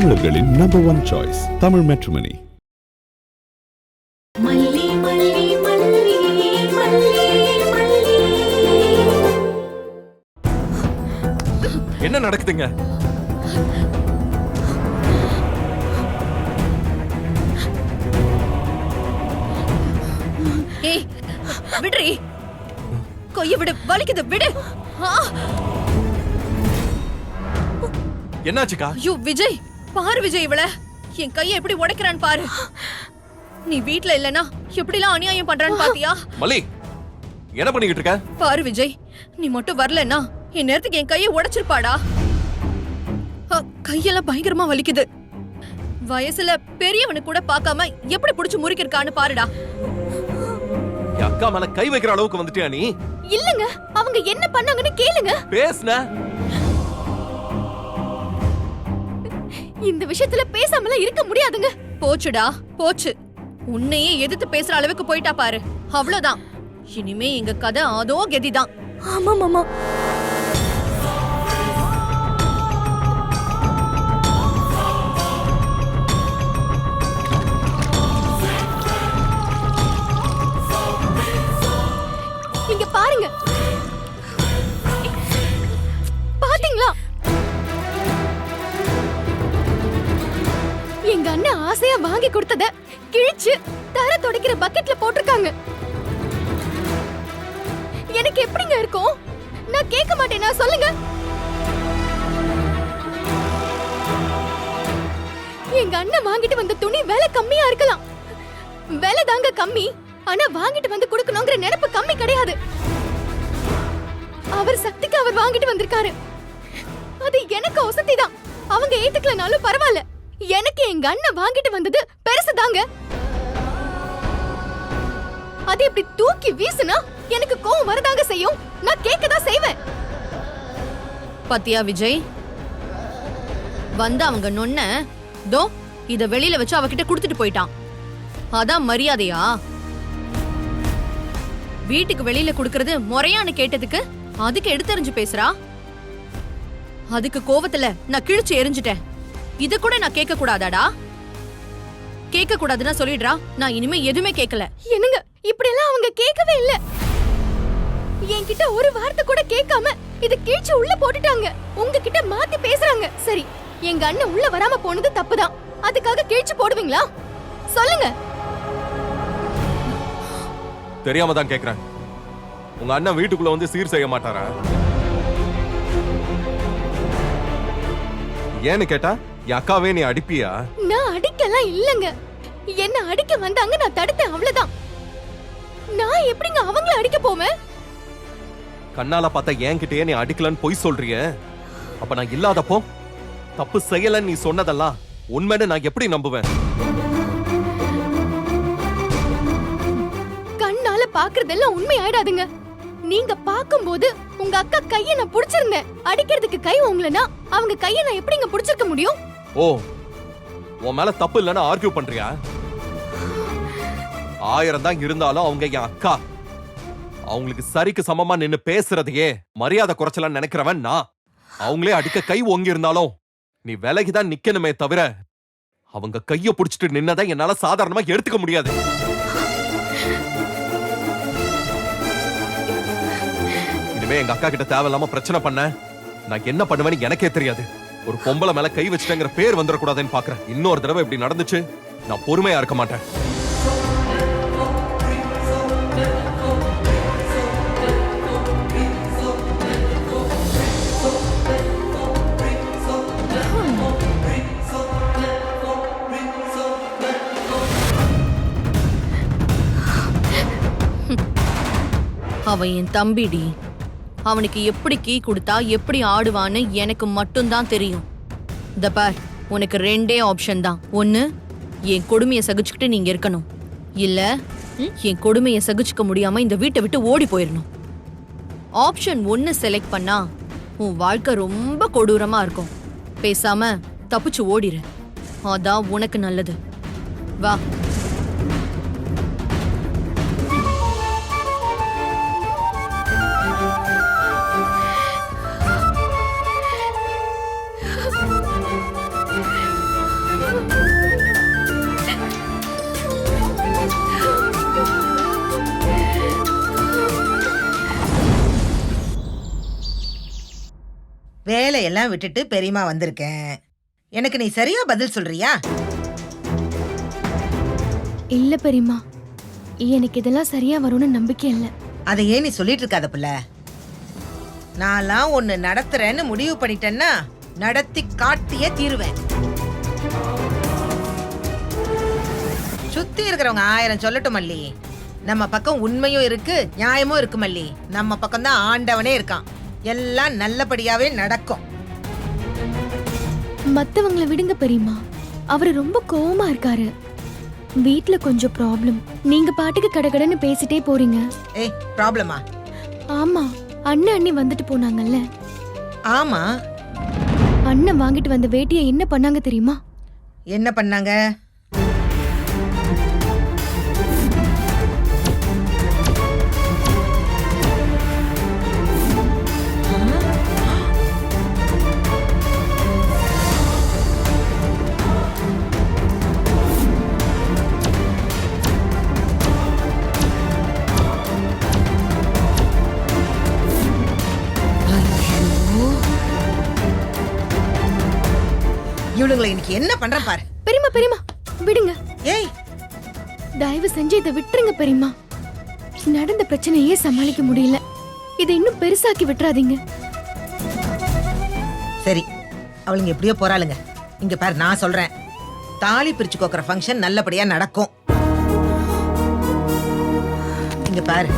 தமிழர்களின் number 1 choice Tamil matrimony. என்ன நடக்குதுங்க? ஏய் விடுறி, கொய்ய விடு, வலிக்குது, விடு. என்னாச்சுக்கா? ஐயோ விஜய், பாரு விஜய், இவள என் கையை எப்படி உடைக்கிறான்னு பாரு. நீ வீட்ல இல்லனா எப்படிலாம் அநியாயம் பண்றான்னு பாத்தியா? மல்லி, என்ன பண்ணிக்கிட்டு இருக்க? பாரு விஜய், நீ மட்டும் வரலன்னா என் நேரத்துக்கு என் கையை உடைச்சிருப்பாடா. கையெல்லாம் பயங்கரமா வலிக்குது. வயசுல பெரியவனு கூட பார்க்காம எப்படி புடிச்சு முறிக்கிருக்கான்னு பாருடா. என் அக்கா மேல கை வைக்கிற அளவுக்கு வந்துட்டியா நீ? இல்லங்க, அவங்க என்ன பண்ணாங்கன்னு கேளுங்க. பேசுன. இந்த விஷயத்துல பேசாமல இருக்க முடியாதுங்க. போச்சுடா, போச்சு. உன்னையே எதிர்த்து பேசுற அளவுக்கு போயிட்டா பாரு. அவ்வளவுதான். இனிமே எங்க கதை அதோ கதிதான். ஆமா மாமா. இங்க பாருங்க, பாத்தீங்களா? எங்க அண்ணன் ஆசையா வாங்கி கொடுத்தத கிழிச்சு தர துடைக்கிற பக்கெட்ல போட்டிருக்காங்க. எனக்கு எப்படிங்க இருக்கும்? நான் கேட்க மாட்டேனா? சொல்லுங்க. எங்க அண்ணன் வாங்கிட்டு வந்த துணி விலை கம்மியா இருக்கலாம், விலை தாங்க கம்மி. ஆனா வாங்கிட்டு வந்து கொடுக்கணுங்கிற நினைப்பு கம்மி கிடையாது. அவர் சக்திக்கு அவர் வாங்கிட்டு வந்திருக்காரு. அது எனக்கு வசதிதான். அவங்க ஏத்துக்கலனாலும் பரவாயில்ல. எனக்கு எங்க அண்ணன் வாங்கிட்டு வந்தது பெருசுதாங்க. அது இப்படி தூக்கி வீசுனா எனக்கு கோவம் வரதாங்க செய்யும். நான் கேட்கதான் செய்வேன். பாத்தியா விஜய், வந்து அவங்க நொன்ன தோ இத வெளியில வச்சு அவகிட்ட குடுத்துட்டு போயிட்டான். அதான் மரியாதையா? வீட்டுக்கு வெளியில குடுக்கறது முறையான்னு கேட்டதுக்கு அதுக்கு எடுத்தறிஞ்சு பேசுறா. அதுக்கு கோவத்துல நான் கிழிச்சு எரிஞ்சிட்டேன். இத கூட நான் கேட்க கூடாதாடா? கேட்க கூடாதுன்னா சொல்லிடுறா. நான் இனிமே எதுவுமே கேட்கல. என்னங்க இப்படி எல்லாம் அவங்க கேட்கவே இல்ல. என்கிட்ட ஒரு வார்த்தை கூட கேட்காம இத கிழிச்சு உள்ள போட்டுட்டாங்க. உங்ககிட்ட மாத்தி பேசுறாங்க. சரி, எங்க அண்ணன் உள்ள வராம போனது தப்புதான். அதுக்காக கிழிச்சு போடுவீங்களா? சொல்லுங்க. தெரியாம தான் கேக்குறேன். உங்க அண்ணன் வீட்டுக்குள்ள வந்து சீர் செய்ய மாட்டாரா? ஏன்னு கேட்டா என் அக்காவே நீ அடிப்பியா? நான் அடிக்கலாம் இல்லங்க. என்ன அடிக்க வந்தாங்க, நான் தடுத்தேன், அவ்வளவுதான். நான் எப்படிங்க அவங்கள அடிக்க போவேன்? கண்ணால பார்த்தா என்கிட்டயே நீ அடிக்கலன்னு பொய் சொல்றிய. அப்ப நான் இல்லாதப்போ தப்பு செய்யலன்னு நீ சொன்னதெல்லாம் உண்மைன்னு நான் எப்படி நம்புவேன்? கண்ணால பாக்குறதெல்லாம் உண்மை ஆயிடாதுங்க. நீங்க பாக்கும்போது உங்க அக்கா கைய நான் புடிச்சிருந்தேன். அடிக்கிறதுக்கு கை உங்களனா அவங்க கைய நான் எப்படிங்க புடிச்சிருக்க முடியும்? ஓ, உன் மேல தப்பு இல்லன்னு ஆர்கியூ பண்றியா? 1000 தான் இருந்தாலும் அவங்க என் அக்கா. அவங்களுக்கு சரிக்கு சமமா நின்னு பேசுறதையே மரியாதை குறைச்சலான்னு நினைக்கிறவன் நான். அவங்களே அடிக்க கை ஓங்கி இருந்தாலும் நீ விலகிதான் நிக்கணுமே தவிர அவங்க கைய புடிச்சிட்டு நின்னதை என்னால சாதாரணமா எடுத்துக்க முடியாது. இனிமே எங்க அக்கா கிட்ட தேவையில்லாம பிரச்சனை பண்ண நான் என்ன பண்ணுவேன்னு எனக்கே தெரியாது. ஒரு பொம்பளை மேல கை வச்சுட்டேங்கிற பேர் வந்துடக்கூடாதுன்னு பாக்குறேன். இன்னொரு தடவை இப்படி நடந்துச்சு நான் பொறுமையா இருக்க மாட்டேன். அவன் என் தம்பிடி. அவனுக்கு எப்படி கீ கொடுத்தா எப்படி ஆடுவான்னு எனக்கு மட்டும்தான் தெரியும். இந்த பார், உனக்கு 2 ஆப்ஷன் தான். ஒன்னு, என் கொடுமையை சகிச்சுக்கிட்டு நீங்க இருக்கணும். இல்ல என் கொடுமையை சகிச்சுக்க முடியாம இந்த வீட்டை விட்டு ஓடி போயிடணும். ஆப்ஷன் 1 செலக்ட் பண்ணா உன் வாழ்க்கை ரொம்ப கொடூரமா இருக்கும். பேசாம தப்பிச்சு ஓடிரு. அதான் உனக்கு நல்லது. வா. வேலையெல்லாம் விட்டுட்டு பெரியம்மா வந்திருக்கேன். எனக்கு நீ சரியா பதில் சொல்றியா? இல்ல பெரியம்மா, எனக்கு இதெல்லாம் சரியா வரும்னு நம்பிக்கை இல்ல. அதை ஏன் நீ சொல்லிட்டு இருக்காத புள்ள. நான்லாம் ஒன்னு நடத்துறேன்னு முடிவு பண்ணிட்டேன்னா நடத்தி காட்டியே தீருவேன். சுத்தி இருக்கிறவங்க 1000 சொல்லட்டும் மல்லி, நம்ம பக்கம் உண்மையும் இருக்கு நியாயமும் இருக்கு மல்லி. நம்ம பக்கம் தான் ஆண்டவனே இருக்கான். எல்லாம் நல்லபடியாவே நடக்கும். மத்தவங்களை விடுங்க பெரியம்மா, அவரு ரொம்ப கோவமா இருக்காரு. வீட்ல கொஞ்சம் ப்ராப்ளம். நீங்க பாட்டுக்கு கடகடன்னு பேசிட்டே போறீங்க. ஏய், ப்ராப்ளமா? ஆமா, அண்ணன் அண்ணி வந்துட்டு போனாங்கல்ல. ஆமா. அண்ணன் வாங்கிட்டு வந்த வேட்டியை என்ன பண்ணாங்க தெரியுமா? என்ன பண்ணாங்க? இவளுங்களை இன்னைக்கு என்ன பண்ற பாரு. பெரியம்மா பெரியம்மா விடுங்க. ஏய், தயவு செஞ்சு இதை விட்டுருங்க பெரியம்மா. நடந்த பிரச்சனையே சமாளிக்க முடியல, இதை இன்னும் பெருசாக்கி விட்டுறாதீங்க. சரி, அவளுங்க எப்படியோ போறாளுங்க. இங்க பாரு, நான் சொல்றேன், தாலி பிரிச்சு கோக்குற ஃபங்க்ஷன் நல்லபடியா நடக்கும். இங்க பாரு.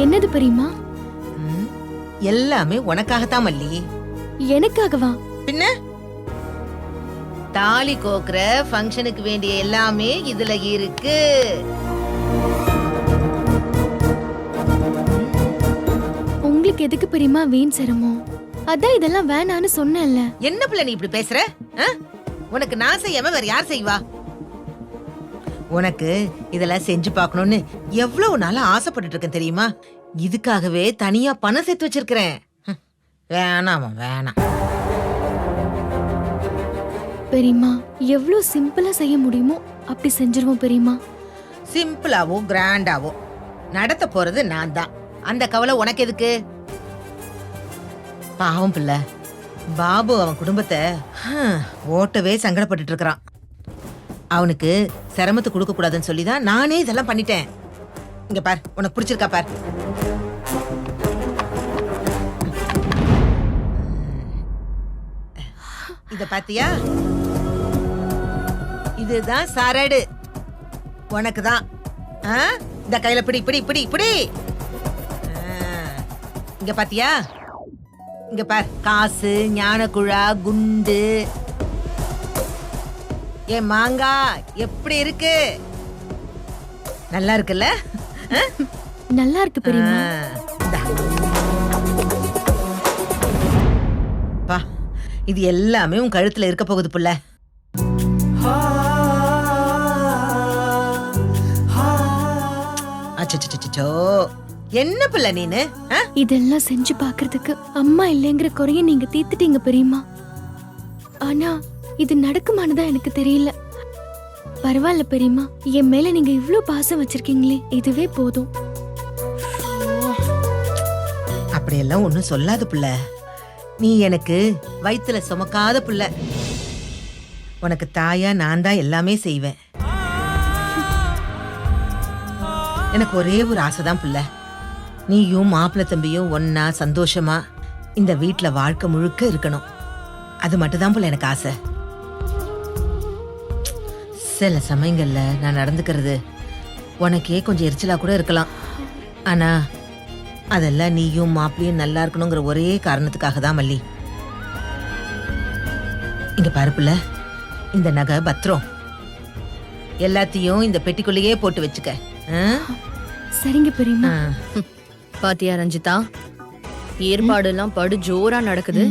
என்னது பெரியம்மா? எல்லாமே உனக்காகத்தான் மல்லி. எனக்காகவா? பின்ன தாலி கோக்குற ஃபங்க்ஷனுக்கு வேண்டிய எல்லாமே இதுல இருக்கு. உங்களுக்கு எதுக்கு பெரியம்மா வீண் சிரமம்? அதான் இதெல்லாம் வேணான்னு சொன்னேன்ல. என்ன பிள்ளை நீ இப்படி பேசுற? உனக்கு நான் செய்யாம வேற யார் செய்வா? உனக்கு இதெல்லாம் செஞ்சு பார்க்கணும்னு எவ்வளவு நாளா ஆசைப்பட்டுட்டு இருக்கேன் தெரியுமா? இதுக்காகவே தனியா பணம் சேர்த்து வச்சிருக்கிறேன். வேணாமா, வேணாம். பெரியம்மா, எவ்வளவு சிம்பிளா செய்ய முடியுமோ அப்படி செஞ்சிருவோம் பெரியம்மா. சிம்பிளாவோ கிராண்டாவோ நடத்த போறது நான் தான். அந்த கவலை உனக்கு எதுக்கு? பாவம் பிள்ளை பாபு அவன் குடும்பத்தை ஓட்டவே சங்கடப்பட்டுட்டு இருக்கிறான். அவனுக்கு சிரமத்தை கொடுக்க கூடாதுன்னு சொல்லிதான் நானே இதெல்லாம் பண்ணிட்டேன். இங்க பார், உனக்கு பிடிச்சிருக்கா பார். இத பாத்தியா? இதுதான் சரடு. உனக்கு தான். இந்த கையில பிடி பிடி பிடி பிடி. இங்க பாத்தியா? இங்க பார், காசு, ஞானக்குழா, குண்டு. ஏன் மாங்கா எப்படி இருக்கு? நல்லா இருக்குல்ல? நல்லா இருக்கு பெரியம்மா. பா, இது எல்லாமே உன் கழுத்துல இருக்க போகுது புள்ள. அச்சச்சோ, என்ன புள்ள நீனு? இதெல்லாம் செஞ்சு பாக்குறதுக்கு அம்மா இல்லைங்கிற குறைய நீங்க தீர்த்துட்டீங்க பெரியம்மா. ஆனா இது நடக்குமானதான் எனக்கு தெரியல. பரவாயில்ல பெரியம்மா, என் மேல நீங்க இவ்ளோ பாசம் வச்சிருக்கீங்களே, இதுவே போதும். அப்படியெல்லாம் ஒண்ணும் சொல்லாத புள்ள. நீ எனக்கு வயித்துல சுமக்காத புள்ள. உனக்கு தாயா நான் தான் எல்லாமே செய்வேன். எனக்கு ஒரே ஒரு ஆசைதான் புள்ள. நீயும் மாப்பிள்ளை தம்பியும் ஒன்னா சந்தோஷமா இந்த வீட்டுல வாழ்க்கை முழுக்க இருக்கணும். அது மட்டும்தான் புள்ள எனக்கு ஆசை. சில சமயங்கள்ல நான் நடந்துக்கிறது உனக்கே கொஞ்சம் எரிச்சலா கூட இருக்கலாம். ஆனா அதெல்லாம் நீயும் மாப்பிளையும் நல்லா இருக்கணுங்கிற ஒரே காரணத்துக்காக தான் மல்லி. இங்க பாருப்புல, இந்த நகை பத்திரம் எல்லாத்தையும் இந்த பெட்டிக்குள்ளேயே போட்டு வச்சுக்க. சரிங்க பெரியம்மா. பாத்தியா ரஞ்சிதா, ஏற்பாடு எல்லாம் படு ஜோரா நடக்குது.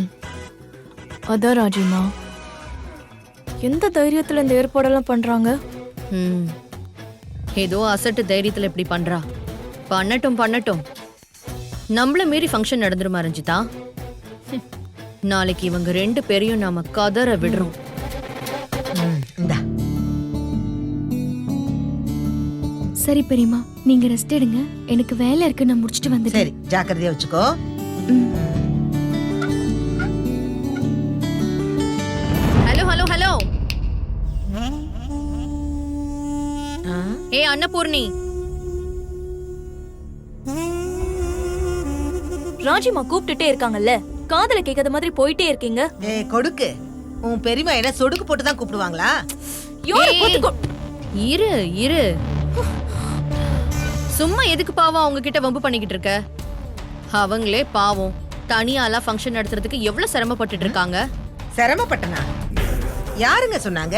அதான் ராஜிமா, எந்த தைரியத்துல இந்த ஏற்பாடெல்லாம் பண்றாங்க? ஏதோ அசட்டு தைரியத்துல இப்படி பண்றா. பண்ணட்டும் பண்ணட்டும். நம்மள மீறி ஃபங்க்ஷன் நடந்துருமா ரஞ்சிதா? நாளைக்கு இவங்க 2 பேரையும் நாம கதற விடுறோம். சரி பெரியம்மா, நீங்க ரெஸ்ட் எடுங்க. எனக்கு வேலை இருக்கு, நான் முடிச்சிட்டு வந்துடுறேன். சரி, ஜாக்கிரதையா வச்சுக்கோ. ஹலோ ஹலோ ஹலோ ஆ? ஏ அன்னபூர்ணி, ராஜிமா கூப்பிட்டுட்டே இருக்காங்கல்ல, காதுல கேட்காத மாதிரி போயிட்டே இருக்கீங்க. ஏய் கொடுக்கு, உன் பெரியம்மா என்ன சொடுக்கு போட்டு தான் கூப்பிடுவாங்களா? ஏய், இரு இரு. சும்மா எதுக்கு பாவம் அவங்க கிட்ட வம்பு பண்ணிக்கிட்டு இருக்க? அவங்களே பாவம் தனியாலாம் ஃபங்க்ஷன் நடத்துறதுக்கு எவ்வளவு சிரமப்பட்டுட்டு இருக்காங்க. சிரமப்பட்டனா? யாருங்க சொன்னாங்க?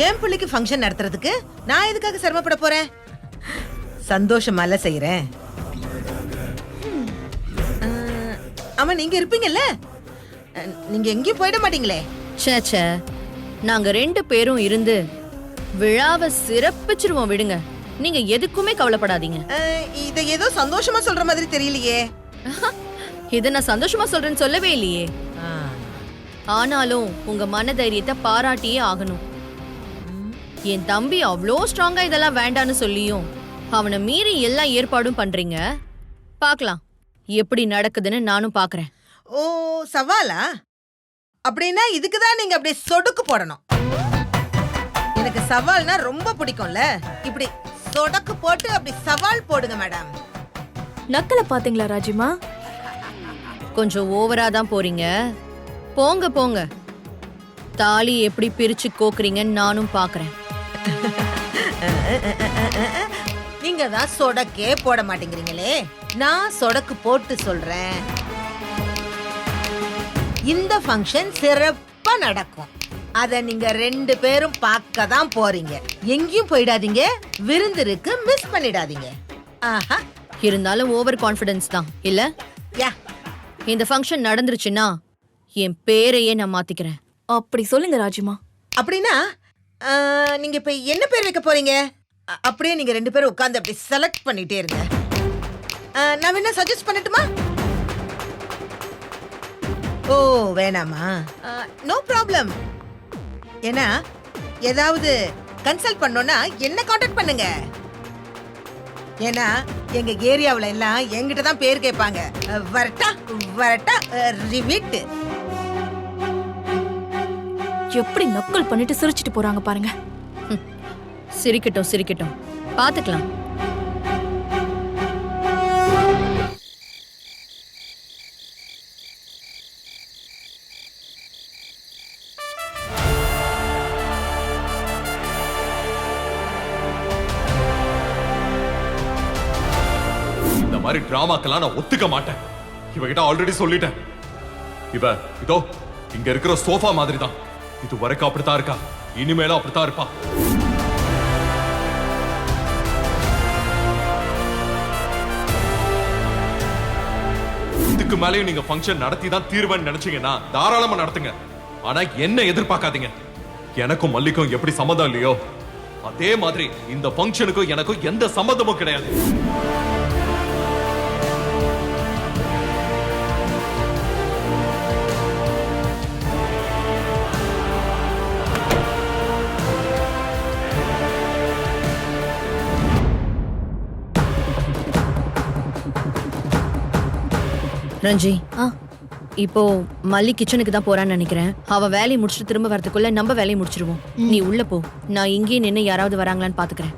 என் பிள்ளைக்கு ஃபங்க்ஷன் நடத்துறதுக்கு நான் எதுக்காக சிரமப்பட போறேன்? சந்தோஷமால செய்யறேன். ஆமா, நீங்க இருப்பீங்கல்ல, நீங்க எங்கேயும் போயிட மாட்டீங்களே. ச்சே ச்சே, நாங்க 2 பேரும் இருந்து விழாவை சிறப்பிச்சிருவோம் விடுங்க. நீங்க எதுக்குமே கவலைப்படாதீங்க. இத ஏதோ சந்தோஷமா சொல்ற மாதிரி தெரியலையே. இத நான் சந்தோஷமா சொல்றேன்னு சொல்லவே இல்லையே. ஆனாலும் உங்க மனதைரியத்தை பாராட்டியே ஆகணும். என் தம்பி அவ்வளோ ஸ்ட்ராங்கா இதெல்லாம் வேண்டான்னு சொல்லியும் அவனை மீறி எல்லா ஏற்பாடும் பண்றீங்க. பார்க்கலாம் எப்படி நடக்குதுன்னு நானும் பார்க்கறேன். ஓ, சவாலா? அப்படின்னா இதுக்கு தான் நீங்க அப்படியே சொடுக்கு போடணும். எனக்கு சவால்னா ரொம்ப பிடிக்கும்ல. இப்படி சொடக்கு போட்டு அப்படி சவால் போடுங்க மேடம். நக்கலை பாத்தீங்களா ராஜிமா? கொஞ்சம் ஓவரா தான் போறீங்க. போங்க போங்க, தாலி எப்படி பிரிச்சு கோக்குறீங்கன்னு நானும் பார்க்கறேன். நீங்க தான் சொடக்கே போட மாட்டேங்கிறீங்களே. நான் சொடக்கு போட்டு சொல்றேன். இந்த ஃபங்க்ஷன் சிறப்பா நடக்கும். அத நீங்க 2 பேரும் பார்க்க தான் போறீங்க. எங்கேயும் போயிடாதீங்க. விருந்திருக்கு மிஸ் பண்ணிடாதீங்க. ஆஹா. இருந்தாலும் ஓவர் கான்ஃபிடன்ஸ் தான் இல்ல? யா. இந்த ஃபங்க்ஷன் நடந்துருச்சுன்னா என் பேரையே நான் மாத்திக்கிறேன். அப்படி சொல்லுங்க ராஜிமா. அப்படின்னா நீங்க இப்ப என்ன பேர் வைக்க போறீங்க? அப்படியே நீங்க 2 பேரும் உட்கார்ந்து அப்படி செலக்ட் பண்ணிட்டே இருங்க. நான் என்ன சஜஸ்ட் பண்ணட்டுமா? ஓ, வேணாமா? No problem. ஏன்னா ஏதாவது கன்சல்ட் பண்ணோம்னா என்ன காண்டாக்ட் பண்ணுங்க. ஏன்னா எங்க ஏரியாவுல எல்லாம் என்கிட்ட தான் பேர் கேட்பாங்க. வரட்டா வரட்டா ரிவிட். எப்படி நக்கல் பண்ணிட்டு சிரிச்சிட்டு போறாங்க பாருங்க. சிரிக்கட்டும் சிரிக்கட்டும், பாத்துக்கலாம். இந்த மாதிரி டிராமாக்கெல்லாம் நான் ஒத்துக்க மாட்டேன். இவகிட்ட ஆல்ரெடி சொல்லிட்டேன். இவ இதோ இங்க இருக்கிற சோஃபா மாதிரி தான். இது வரைக்கும் அப்படித்தான் இருக்கா, இனிமேலும் அப்படித்தான் இருப்பா. இதுக்கு மேலேயும் நீங்க ஃபங்க்ஷன் நடத்தி தான் தீர்வேன்னு நினைச்சீங்கன்னா தாராளமா நடத்துங்க. ஆனா என்ன எதிர்பார்க்காதீங்க. எனக்கும் மல்லிக்கும் எப்படி சம்மதம் இல்லையோ அதே மாதிரி இந்த ஃபங்க்ஷனுக்கும் எனக்கும் எந்த சம்மதமும் கிடையாது. ரஞ்சி, இப்போ மல்லி கிச்சனுக்கு தான் போறான்னு நினைக்கிறேன். அவ வேலையை முடிச்சுட்டு திரும்ப வரதுக்குள்ள நம்ம வேலையை முடிச்சிருவோம். நீ உள்ள போ, நான் இங்கே நின்று யாராவது வராங்களான்னு பாத்துக்கிறேன்.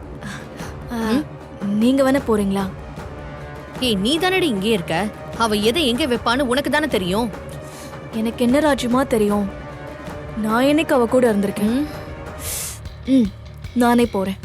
நீங்க வேணா போறீங்களா? ஏய், நீ தானடி இங்கே இருக்க. அவ எதை எங்க வைப்பான்னு உனக்கு தானே தெரியும். எனக்கு என்ன ராஜிமா தெரியும்? நான் என்னைக்கு அவ கூட இருந்திருக்கேன். நானே போறேன்.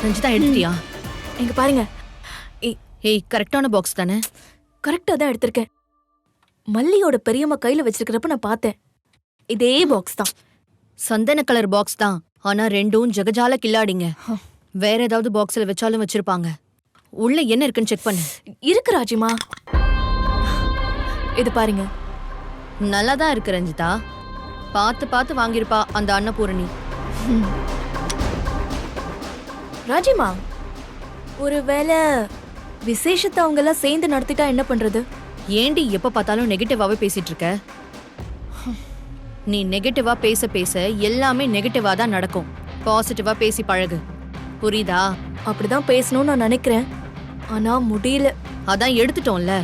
ரஞ்சிதா எடுத்துட்டியா? இங்க பாருங்க, ஏய் கரெக்டான பாக்ஸ் தானே? கரெக்டா தான் எடுத்திருக்கேன். மல்லியோட பெரியம்மா கையில வச்சிருக்கிறப்ப நான் பார்த்தேன். இதே பாக்ஸ் தான். சந்தன கலர் பாக்ஸ் தான், ஆனா ரெண்டும் ஜகஜால கில்லாடிங்க. வேற ஏதாவது பாக்ஸ்ல வச்சாலும் வச்சிருப்பாங்க. உள்ள என்ன இருக்குன்னு செக் பண்ணு. இருக்கு ராஜிமா. இது பாருங்க. நல்லா தான் இருக்கு ரஞ்சிதா. பார்த்து பார்த்து வாங்கியிருப்பா அந்த அன்னபூரணி. ராஜிமா, ஒருவேளை விசேஷத்தை அவங்க எல்லாம் சேர்ந்து நடத்திட்டா என்ன பண்றது? ஏண்டி எப்ப பார்த்தாலும் நெகட்டிவாவே பேசிட்டு இருக்க? நீ நெகட்டிவா பேச பேச எல்லாமே நெகட்டிவா தான் நடக்கும். பாசிட்டிவா பேசி பழகு, புரியுதா? அப்படிதான் பேசணும்னு நான் நினைக்கிறேன், ஆனா முடியல. அதான் எடுத்துட்டோம்ல,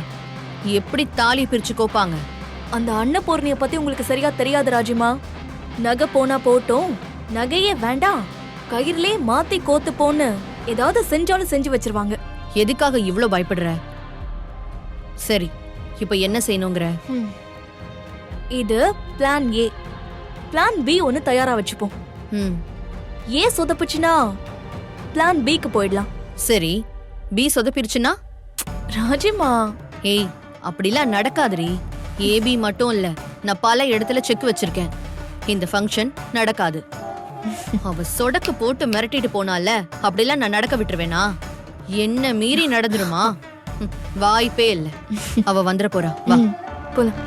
எப்படி தாலி பிரிச்சு கோப்பாங்க. அந்த அன்னபூர்ணிய பத்தி உங்களுக்கு சரியா தெரியாது ராஜிமா. நகை போனா போட்டும், நகையே வேண்டாம், கயிறுலே மாத்தி கோத்து போன்னு ஏதாவது செஞ்சாலும் செஞ்சு வச்சிருவாங்க. எதுக்காக இவ்ளோ பயப்படுற? சரி, இப்ப என்ன செய்யணுங்கிற? இது பிளான் ஏ. பிளான் பி ஒன்னு தயாரா வச்சுப்போம். ம், ஏ சொதப்புச்சுன்னா பிளான் பிக்கு போயிடலாம். சரி. பி சொதப்பிருச்சுன்னா? ராஜிமா, ஏய், அப்படிலாம் நடக்காதுரி. ஏபி மட்டும் இல்ல, நான் பல இடத்துல செக் வச்சிருக்கேன். இந்த ஃபங்க்ஷன் நடக்காது. அவ சொடக்கு போட்டு மிரட்டிட்டு போனால, அப்படிலாம் நான் நடக்க விட்டுருவேனா? என்ன மீறி நடந்துருமா? வாய்ப்பே இல்ல. அவ வந்துட போறா. வா போலாம்.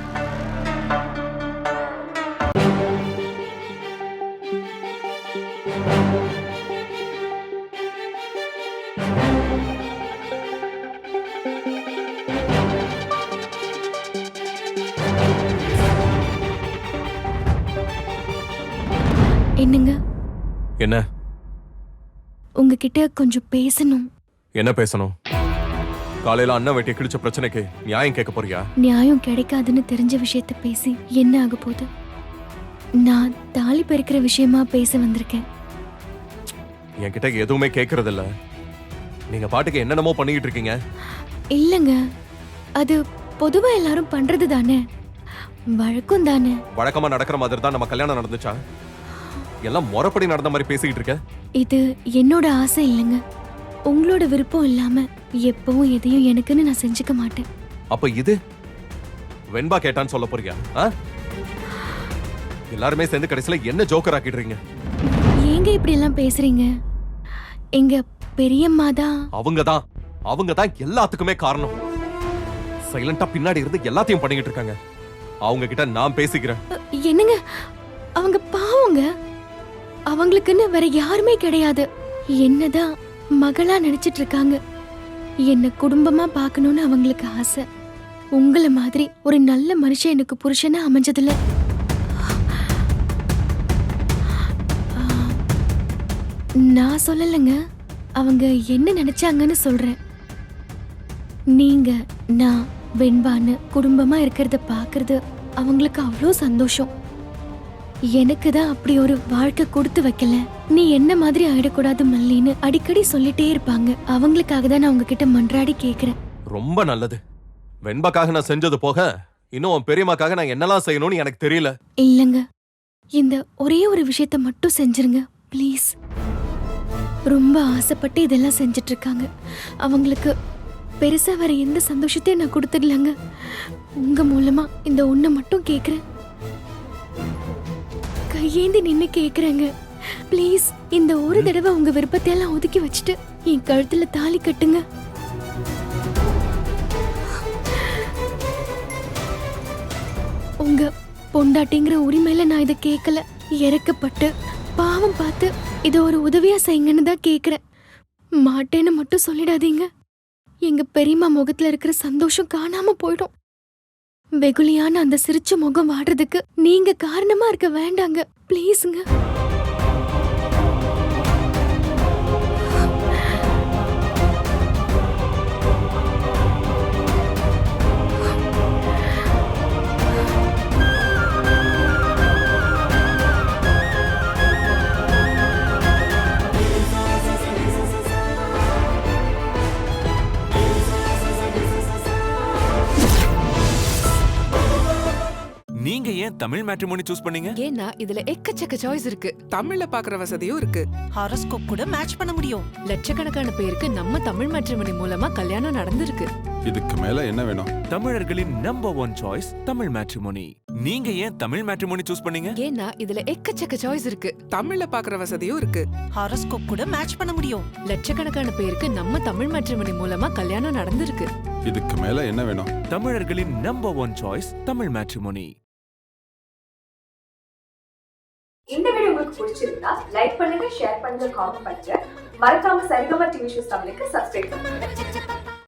என்னங்க, என்ன உங்ககிட்ட கொஞ்சம் பேசணும். என்ன பேசணும்? காலையில அண்ணன் வெட்டிய கிழிச்ச பிரச்சனைக்கு நியாயம் கேட்க போறியா? நியாயம் கிடைக்காதுன்னு தெரிஞ்ச விஷயத்த பேசி என்ன ஆக போகுது? நான் தாலி பறிக்கிற விஷயமா பேச வந்திருக்கேன். என்கிட்ட எதுவுமே கேக்குறது இல்ல. நீங்க பாட்டுக்கு என்னென்னமோ பண்ணிக்கிட்டு இருக்கீங்க. இல்லங்க, அது பொதுவா எல்லாரும் பண்றது தானே, வழக்கம் தானே. வழக்கமா நடக்கிற மாதிரி தான் நம்ம கல்யாணம் நடந்துச்சா? எல்லாம் முறைப்படி நடந்த மாதிரி பேசிக்கிட்டு இருக்க. இது என்னோட ஆசை இல்லைங்க, உங்களோட விருப்பம் இல்லாம எப்பவும் எதையும் எனக்குன்னு நான் செஞ்சுக்க மாட்டேன். அப்ப இது வெண்பா கேட்டான்னு சொல்ல போறியா? ஆ? எல்லாருமே சேர்ந்து கடைசியில என்ன ஜோக்கர் ஆக்கிடுறீங்க? ஏங்க இப்படி எல்லாம் பேசுறீங்க? எங்க பெரியம்மா தான். அவங்க தான் எல்லாத்துக்குமே காரணம். சைலண்டா பின்னாடி இருந்து எல்லாத்தையும் பண்ணிக்கிட்டு இருக்காங்க. அவங்க கிட்ட நான் பேசிக்கிறேன். என்னங்க, அவங்க பாவங்க, அவங்களுக்குன்னு வேற யாருமே கிடையாது. என்னதான் மகளா நினைச்சிட்டு இருக்காங்க. என்ன குடும்பமா பார்க்கணும்னு அவங்களுக்கு ஆசை. உங்கள மாதிரி ஒரு நல்ல மனுஷன் எனக்கு புருஷனா அமைஞ்சதுல நான் சொல்லலைங்க, அவங்க என்ன நினைச்சாங்கன்னு சொல்றேன். நீங்க நான் வெண்பான்னு குடும்பமா இருக்கிறத பாக்குறது அவங்களுக்கு அவ்வளோ சந்தோஷம். எனக்கு தான் அப்படி ஒரு வாழ்க்கை கொடுத்து வைக்கல. நீ என்ன மாதிரி ஆயிடக்கூடாது மல்லின்னு அடிக்கடி சொல்லிட்டே இருப்பாங்க. அவங்களுக்காக தான் நான் உங்ககிட்ட மன்றாடி கேக்குறேன். ரொம்ப நல்லது. வெண்பாக்காக நான் செஞ்சது போக இன்னும் உன் பெரியம்மாக்காக நான் என்னெல்லாம் செய்யணும்னு எனக்கு தெரியல. இல்லங்க, இந்த ஒரே ஒரு விஷயத்த மட்டும் செஞ்சிருங்க ப்ளீஸ். ரொம்ப ஆசைப்பட்டு இதெல்லாம் செஞ்சிட்டு இருக்காங்க. அவங்களுக்கு பெருசா வேற எந்த சந்தோஷத்தையும் நான் கொடுத்துடலங்க. உங்க மூலமா இந்த ஒண்ணை மட்டும் கேக்குறேன். கையேந்தி நின்னு கேக்குறேங்க ப்ளீஸ். இந்த ஒரு தடவை உங்க விருப்பத்தை எல்லாம் ஒதுக்கி வச்சுட்டு என் கழுத்துல தாலி கட்டுங்க. உங்க பொண்டாட்டிங்கிற உரிமையில நான் இதை கேட்கல. இறக்கப்பட்டு பாவம் பார்த்து இதை ஒரு உதவியா செய்யுங்கன்னு தான் கேக்குறேன். மாட்டேன்னு மட்டும் சொல்லிடாதீங்க. எங்க பெரியம்மா முகத்துல இருக்கிற சந்தோஷம் காணாம போயிடும். வெகுளியான அந்த சிரிச்ச முகம் வாடுறதுக்கு நீங்க காரணமா இருக்க வேண்டாங்க ப்ளீஸுங்க. நீங்க ஏன் ஏன் தமிழ் மேட்ரிமோனி சூஸ் பண்ணீங்க? ஏன்னா இதுல எக்கச்சக்க சாய்ஸ் இருக்கு. தமிழ்ல பாக்குற வசதியும் இருக்கு. ஹாரோஸ்கோப் கூட மேட்ச் பண்ண முடியும். லட்சக்கணக்கான பேருக்கு நம்ம தமிழ் மேட்ரிமோனி மூலமா கல்யாணம் நடந்திருக்கு. இதுக்கு மேல என்ன வேணும்? தமிழர்களின் நம்பர் 1 சாய்ஸ் தமிழ் மேட்ரிமோனி. நீங்க ஏன் தமிழ் மேட்ரிமோனி சூஸ் பண்ணீங்க? ஏன்னா இதுல எக்கச்சக்க சாய்ஸ் இருக்கு. தமிழ்ல பாக்குற வசதியும் இருக்கு. ஹாரோஸ்கோப் கூட மேட்ச் பண்ண முடியும். லட்சக்கணக்கான பேருக்கு நம்ம தமிழ் மேட்ரிமோனி மூலமா கல்யாணம் நடந்திருக்கு. இதுக்கு மேல என்ன வேணும்? தமிழர்களின் நம்பர் 1 சாய்ஸ் தமிழ் மேட்ரிமோனி. இந்த வீடியோ உங்களுக்கு பிடிச்சிருந்தா லைக் பண்ணுங்க, ஷேர் பண்ணுங்க, காமெண்ட் பண்ணுங்க. மறக்காம சரிகமா டிவி ஷோஸ் தமிழுக்கு சப்ஸ்கிரைப் பண்ணுங்க.